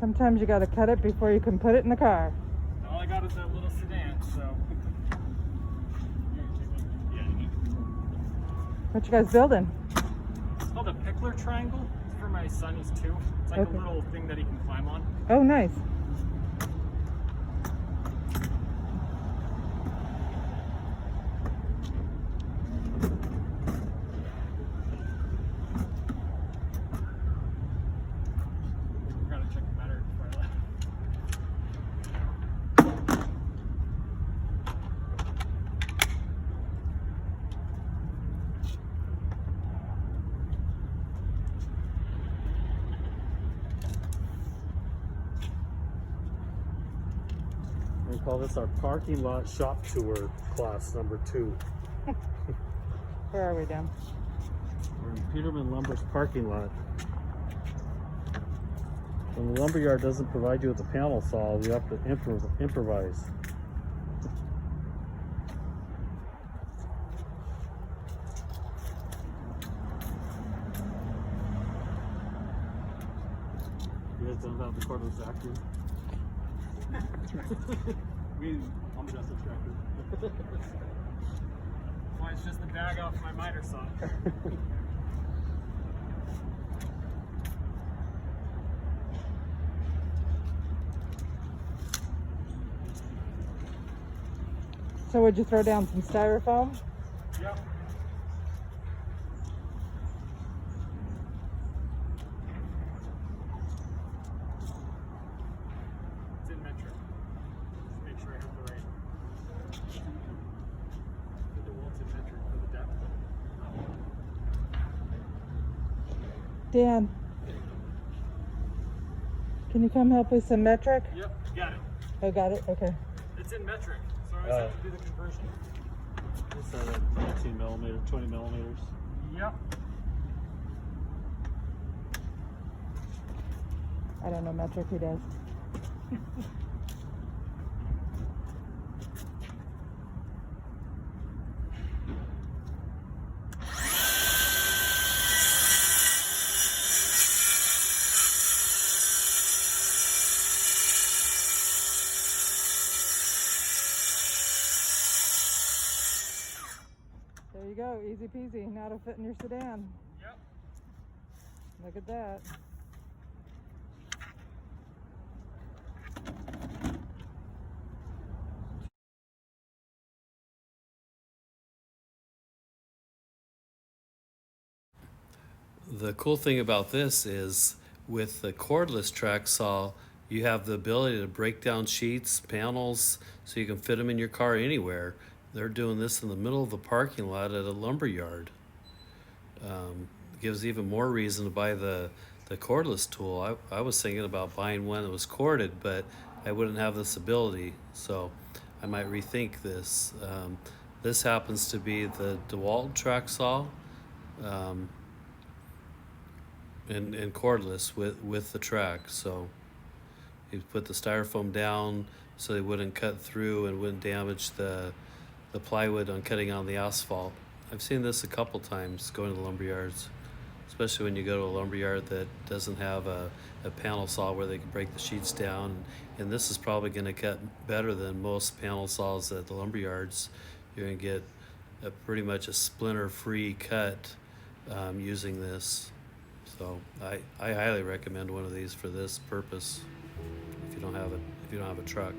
Sometimes you gotta cut it before you can put it in the car. All I got is that little sedan, so. What you guys building? It's called a pickler triangle. It's for my son, he's 2. It's like Okay. a little thing that he can climb on. Oh, nice. Gotta check the battery before I left. We call this our parking lot shop tour class number 2. Where are we, Dan? We're in Peterman Lumber's parking lot. When the lumberyard doesn't provide you with a panel saw, you have to improvise. You guys done about the cordless vacuum? I'm just a tractor. Why, it's just the bag off my miter saw. So would you throw down some styrofoam? Yep. It's in metric. Just make sure I have the right. The walt's in metric for the depth. Dan, can you come help with some metric? Yep, got it. Oh, got it? Okay. It's in metric, so I always have to do the conversion. It's 18 millimeter, 20 millimeters. Yep. I don't know metric, he does. There you go, easy peasy. Now to fit in your sedan. Yep. Look at that. The cool thing about this is with the cordless track saw, you have the ability to break down sheets, panels, so you can fit them in your car anywhere. They're doing this in the middle of the parking lot at a lumberyard. Gives even more reason to buy the cordless tool. I was thinking about buying one that was corded, but I wouldn't have this ability, so I might rethink this. This happens to be the DeWalt track saw. And cordless with the track, so you put the styrofoam down so they wouldn't cut through and wouldn't damage the plywood on cutting on the asphalt. I've seen this a couple times going to the lumberyards, especially when you go to a lumberyard that doesn't have a panel saw where they can break the sheets down, and this is probably going to cut better than most panel saws at the lumberyards. You're going to get pretty much a splinter-free cut using this. So I highly recommend one of these for this purpose if you don't have a truck.